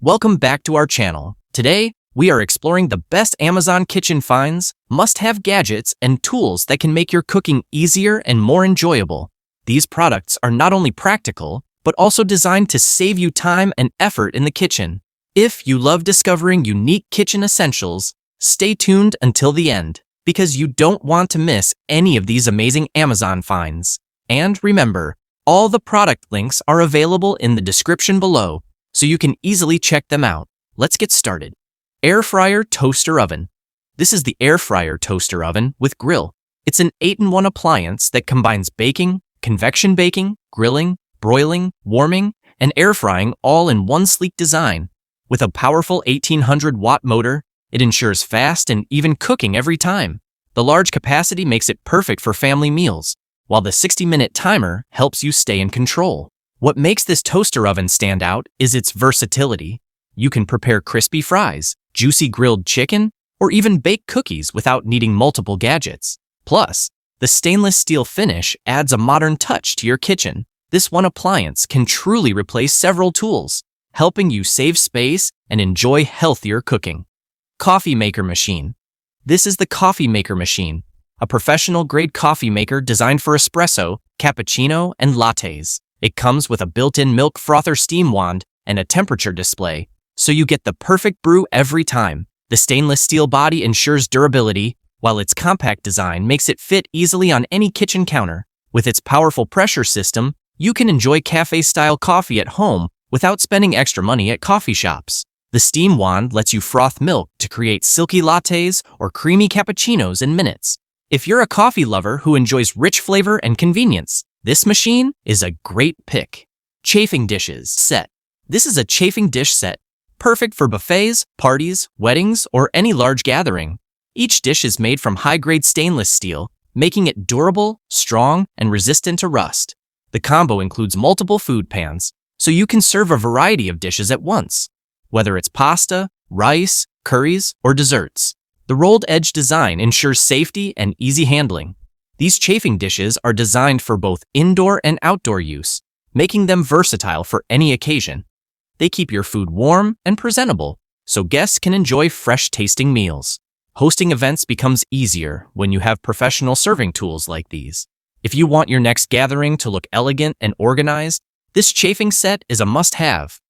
Welcome back to our channel. Today, we are exploring the best Amazon kitchen finds, must-have gadgets, and tools that can make your cooking easier and more enjoyable. These products are not only practical, but also designed to save you time and effort in the kitchen. If you love discovering unique kitchen essentials, stay tuned until the end, because you don't want to miss any of these amazing Amazon finds. And remember, all the product links are available in the description below, so you can easily check them out. Let's get started. Air Fryer Toaster Oven. This is the Air Fryer Toaster Oven with grill. It's an 8-in-1 appliance that combines baking, convection baking, grilling, broiling, warming, and air frying all in one sleek design. With a powerful 1800-watt motor, it ensures fast and even cooking every time. The large capacity makes it perfect for family meals, while the 60-minute timer helps you stay in control. What makes this toaster oven stand out is its versatility. You can prepare crispy fries, juicy grilled chicken, or even bake cookies without needing multiple gadgets. Plus, the stainless steel finish adds a modern touch to your kitchen. This one appliance can truly replace several tools, helping you save space and enjoy healthier cooking. Coffee Maker Machine. This is the Coffee Maker Machine, a professional-grade coffee maker designed for espresso, cappuccino, and lattes. It comes with a built-in milk frother steam wand and a temperature display, so you get the perfect brew every time. The stainless steel body ensures durability, while its compact design makes it fit easily on any kitchen counter. With its powerful pressure system, you can enjoy cafe-style coffee at home without spending extra money at coffee shops. The steam wand lets you froth milk to create silky lattes or creamy cappuccinos in minutes. If you're a coffee lover who enjoys rich flavor and convenience, this machine is a great pick. Chafing Dishes Set. This is a chafing dish set, perfect for buffets, parties, weddings, or any large gathering. Each dish is made from high-grade stainless steel, making it durable, strong, and resistant to rust. The combo includes multiple food pans, so you can serve a variety of dishes at once, whether it's pasta, rice, curries, or desserts. The rolled edge design ensures safety and easy handling. These chafing dishes are designed for both indoor and outdoor use, making them versatile for any occasion. They keep your food warm and presentable, so guests can enjoy fresh-tasting meals. Hosting events becomes easier when you have professional serving tools like these. If you want your next gathering to look elegant and organized, this chafing set is a must-have.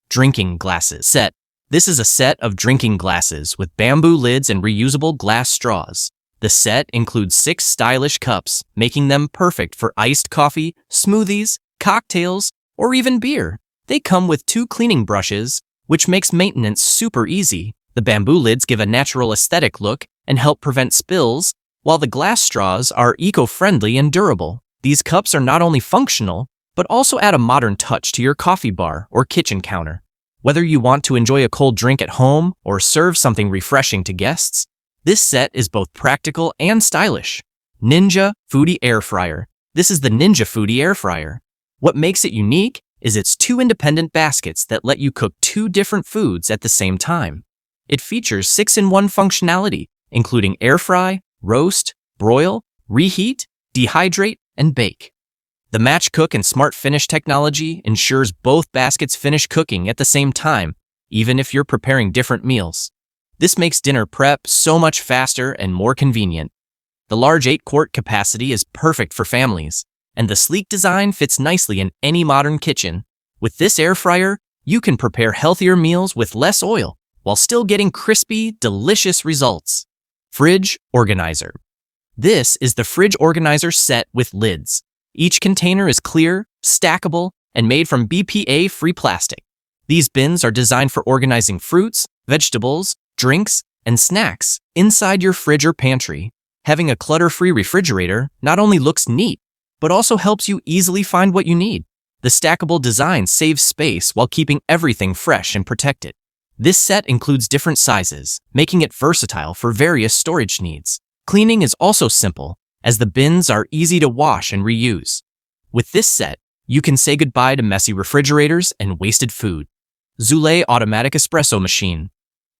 Drinking Glasses Set. This is a set of drinking glasses with bamboo lids and reusable glass straws. The set includes 6 stylish cups, making them perfect for iced coffee, smoothies, cocktails, or even beer. They come with 2 cleaning brushes, which makes maintenance super easy. The bamboo lids give a natural aesthetic look and help prevent spills, while the glass straws are eco-friendly and durable. These cups are not only functional, but also add a modern touch to your coffee bar or kitchen counter. Whether you want to enjoy a cold drink at home or serve something refreshing to guests, this set is both practical and stylish. Ninja Foodie Air Fryer. This is the Ninja Foodie Air Fryer. What makes it unique is its 2 independent baskets that let you cook 2 different foods at the same time. It features 6-in-1 functionality, including air fry, roast, broil, reheat, dehydrate, and bake. The Match Cook and Smart Finish technology ensures both baskets finish cooking at the same time, even if you're preparing different meals. This makes dinner prep so much faster and more convenient. The large 8-quart capacity is perfect for families, and the sleek design fits nicely in any modern kitchen. With this air fryer, you can prepare healthier meals with less oil, while still getting crispy, delicious results. Fridge Organizer. This is the Fridge Organizer set with lids. Each container is clear, stackable, and made from BPA-free plastic. These bins are designed for organizing fruits, vegetables, drinks, and snacks inside your fridge or pantry. Having a clutter-free refrigerator not only looks neat, but also helps you easily find what you need. The stackable design saves space while keeping everything fresh and protected. This set includes different sizes, making it versatile for various storage needs. Cleaning is also simple, as the bins are easy to wash and reuse. With this set, you can say goodbye to messy refrigerators and wasted food. Zulay Automatic Espresso Machine.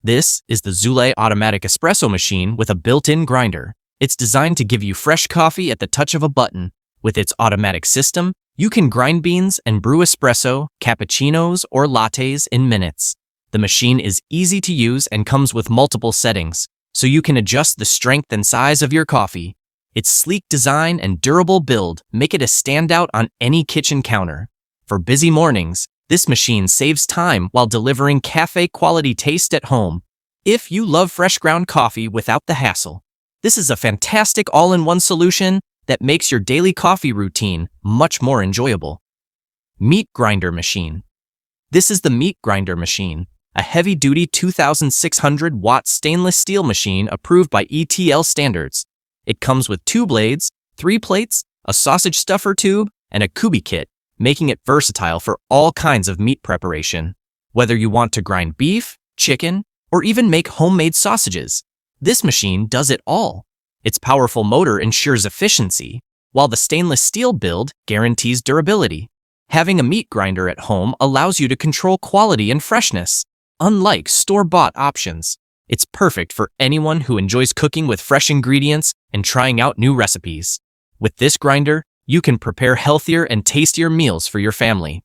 This is the Zulay Automatic Espresso Machine with a built-in grinder. It's designed to give you fresh coffee at the touch of a button. With its automatic system, you can grind beans and brew espresso, cappuccinos, or lattes in minutes. The machine is easy to use and comes with multiple settings, so you can adjust the strength and size of your coffee. Its sleek design and durable build make it a standout on any kitchen counter. For busy mornings, this machine saves time while delivering cafe-quality taste at home. If you love fresh ground coffee without the hassle, this is a fantastic all-in-one solution that makes your daily coffee routine much more enjoyable. Meat grinder machine. This is the meat grinder machine, a heavy-duty 2,600-watt stainless steel machine approved by ETL standards. It comes with 2 blades, 3 plates, a sausage stuffer tube, and a kubi kit, making it versatile for all kinds of meat preparation. Whether you want to grind beef, chicken, or even make homemade sausages, this machine does it all. Its powerful motor ensures efficiency, while the stainless steel build guarantees durability. Having a meat grinder at home allows you to control quality and freshness. Unlike store-bought options, it's perfect for anyone who enjoys cooking with fresh ingredients and trying out new recipes. With this grinder, you can prepare healthier and tastier meals for your family.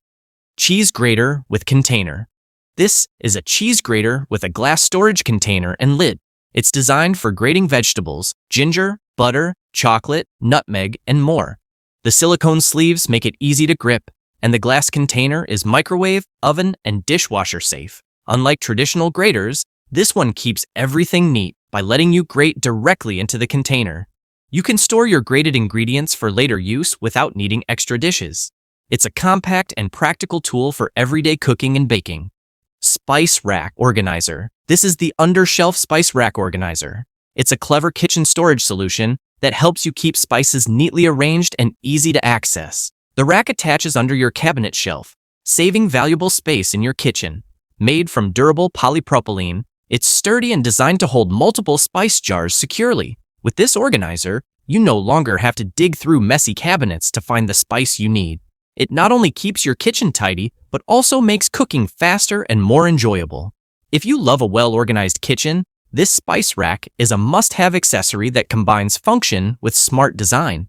Cheese grater with container. This is a cheese grater with a glass storage container and lid. It's designed for grating vegetables, ginger, butter, chocolate, nutmeg, and more. The silicone sleeves make it easy to grip, and the glass container is microwave, oven, and dishwasher safe. Unlike traditional graters, this one keeps everything neat by letting you grate directly into the container. You can store your grated ingredients for later use without needing extra dishes. It's a compact and practical tool for everyday cooking and baking. Spice rack organizer. This is the undershelf spice rack organizer. It's a clever kitchen storage solution that helps you keep spices neatly arranged and easy to access. The rack attaches under your cabinet shelf, saving valuable space in your kitchen. Made from durable polypropylene, it's sturdy and designed to hold multiple spice jars securely. With this organizer, you no longer have to dig through messy cabinets to find the spice you need. It not only keeps your kitchen tidy, but also makes cooking faster and more enjoyable. If you love a well-organized kitchen, this spice rack is a must-have accessory that combines function with smart design.